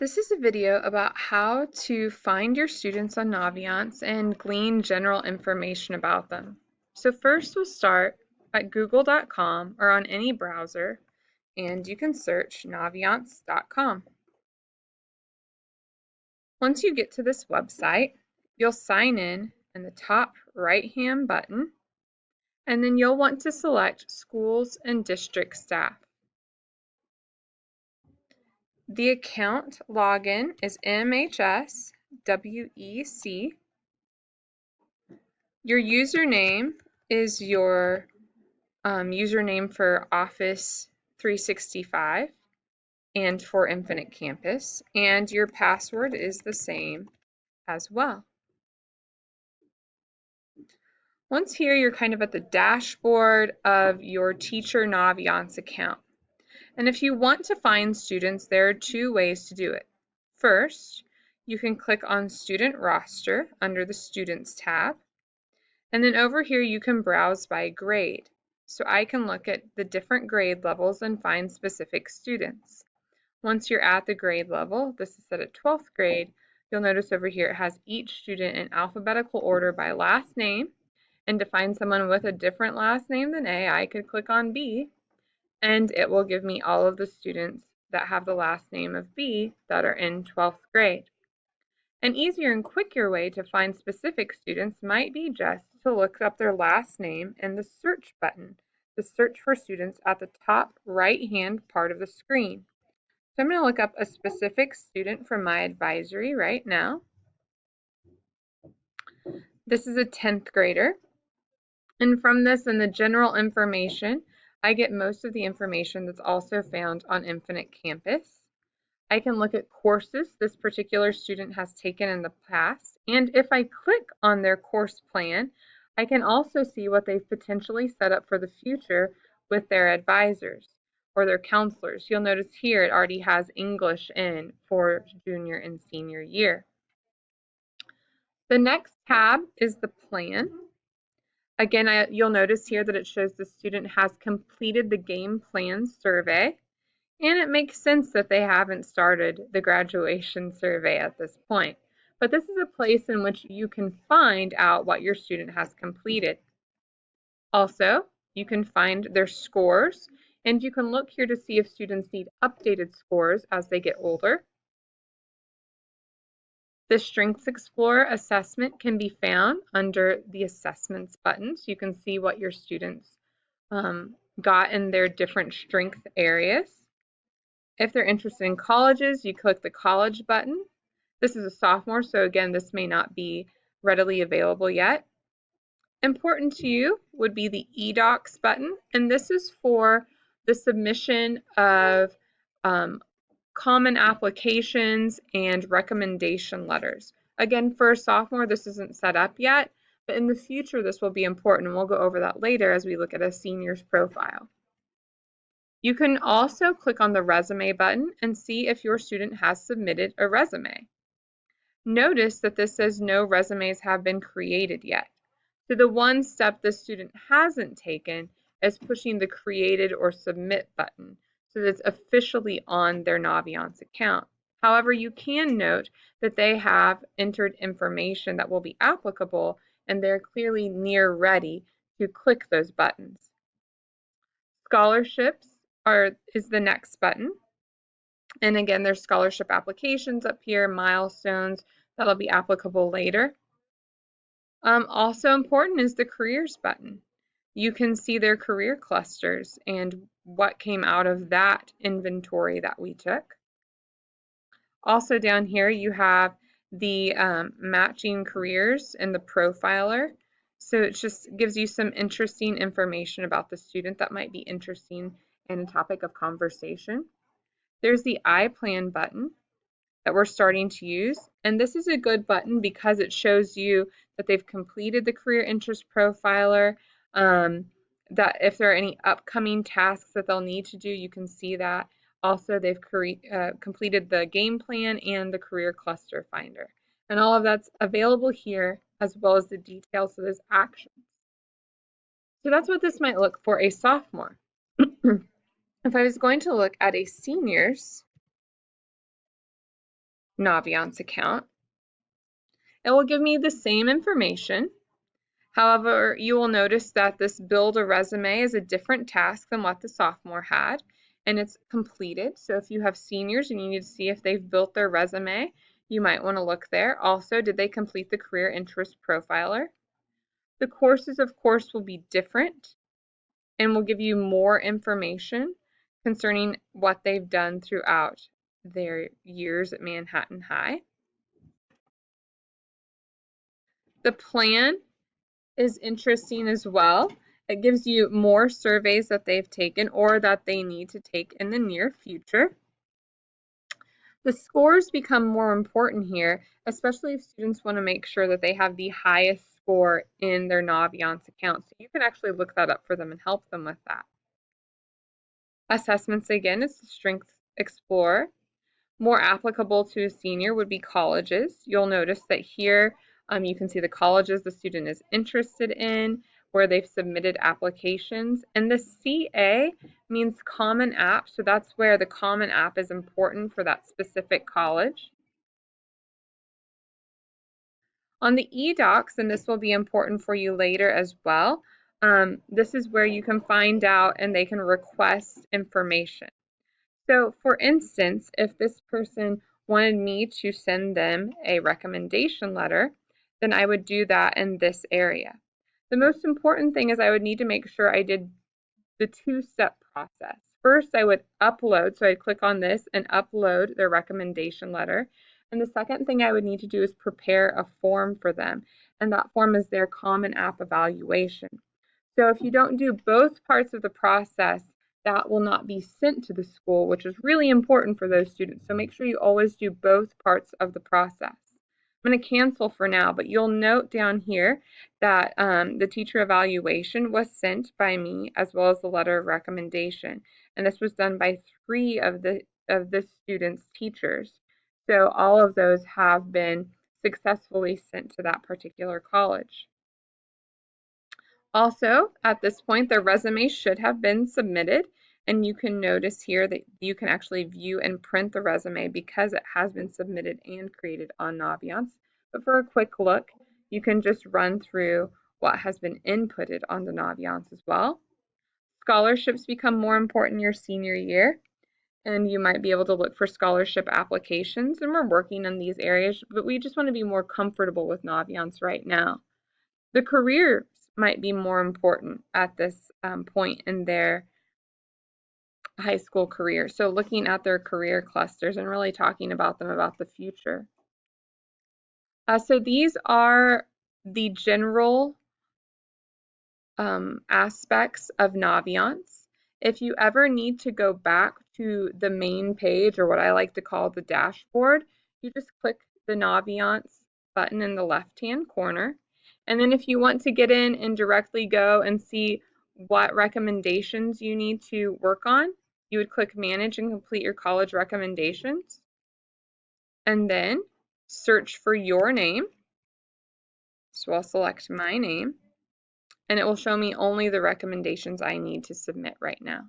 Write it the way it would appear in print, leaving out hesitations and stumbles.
This is a video about how to find your students on Naviance and glean general information about them. So first we'll start at google.com or on any browser, and you can search naviance.com. Once you get to this website, you'll sign in the top right-hand button, and then you'll want to select schools and district staff. The account login is MHSWEC. Your username is your username for Office 365 and for Infinite Campus, and your password is the same as well. Once here, you're kind of at the dashboard of your Teacher Naviance account. And if you want to find students, there are two ways to do it. First, you can click on Student Roster under the Students tab. And then over here, you can browse by grade. So I can look at the different grade levels and find specific students. Once you're at the grade level, this is set at 12th grade, you'll notice over here it has each student in alphabetical order by last name. And to find someone with a different last name than A, I could click on B, and it will give me all of the students that have the last name of B that are in 12th grade. An easier and quicker way to find specific students might be just to look up their last name in the search button, the search for students at the top right-hand part of the screen. So I'm going to look up a specific student from my advisory right now. This is a 10th grader. And from this and the general information, I get most of the information that's also found on Infinite Campus. I can look at courses this particular student has taken in the past, and if I click on their course plan, I can also see what they've potentially set up for the future with their advisors or their counselors. You'll notice here it already has English in for junior and senior year. The next tab is the plan. Again, you'll notice here that it shows the student has completed the game plan survey, and it makes sense that they haven't started the graduation survey at this point. But this is a place in which you can find out what your student has completed. Also, you can find their scores, and you can look here to see if students need updated scores as they get older. The Strengths Explorer assessment can be found under the Assessments button, so you can see what your students got in their different strength areas. If they're interested in colleges, you click the College button. This is a sophomore, so again, this may not be readily available yet. Important to you would be the eDocs button, and this is for the submission of common applications and recommendation letters. Again, for a sophomore, this isn't set up yet, but in the future, this will be important, and we'll go over that later as we look at a senior's profile. You can also click on the resume button and see if your student has submitted a resume. Notice that this says no resumes have been created yet. So the one step the student hasn't taken is pushing the created or submit button, so that it's officially on their Naviance account. However, you can note that they have entered information that will be applicable, and they're clearly near ready to click those buttons. Scholarships is the next button. And again, there's scholarship applications up here, milestones that'll be applicable later. Also important is the careers button. You can see their career clusters and what came out of that inventory that we took. Also down here you have the matching careers and the profiler. So it just gives you some interesting information about the student that might be interesting in a topic of conversation. There's the iPlan button that we're starting to use, and this is a good button because it shows you that they've completed the career interest profiler, that if there are any upcoming tasks that they'll need to do, you can see that. Also, they've completed the game plan and the career cluster finder, and all of that's available here as well as the details of those actions. So that's what this might look for a sophomore. If I was going to look at a senior's Naviance account. It will give me the same information. However, you will notice that this build a resume is a different task than what the sophomore had, and it's completed. So if you have seniors and you need to see if they've built their resume, you might want to look there. Also, did they complete the career interest profiler? The courses, of course, will be different and will give you more information concerning what they've done throughout their years at Manhattan High. The plan is interesting as well. It gives you more surveys that they've taken or that they need to take in the near future. The scores become more important here, especially if students want to make sure that they have the highest score in their Naviance account. So you can actually look that up for them and help them with that. Assessments, again, is the Strengths Explorer. More applicable to a senior would be colleges. You'll notice that here you can see the colleges the student is interested in, where they've submitted applications. And the CA means Common App, so that's where the Common App is important for that specific college. On the eDocs, and this will be important for you later as well, this is where you can find out and they can request information. So for instance, if this person wanted me to send them a recommendation letter, then I would do that in this area. The most important thing is I would need to make sure I did the two-step process. First, I would upload, so I'd click on this and upload their recommendation letter. And the second thing I would need to do is prepare a form for them, and that form is their Common App evaluation. So if you don't do both parts of the process, that will not be sent to the school, which is really important for those students. So make sure you always do both parts of the process. I'm going to cancel for now, but you'll note down here that the teacher evaluation was sent by me as well as the letter of recommendation. And this was done by 3 of the students' teachers. So all of those have been successfully sent to that particular college. Also, at this point, their resume should have been submitted, and you can notice here that you can actually view and print the resume because it has been submitted and created on Naviance. But for a quick look, you can just run through what has been inputted on the Naviance as well. Scholarships become more important your senior year, and you might be able to look for scholarship applications, and we're working on these areas, but we just want to be more comfortable with Naviance right now. The careers might be more important at this point in their high school career. So looking at their career clusters and really talking about them about the future. So these are the general aspects of Naviance. If you ever need to go back to the main page, or what I like to call the dashboard, you just click the Naviance button in the left-hand corner. And then if you want to get in and directly go and see what recommendations you need to work on, you would click Manage and complete your college recommendations. And then search for your name. So I'll select my name, and it will show me only the recommendations I need to submit right now.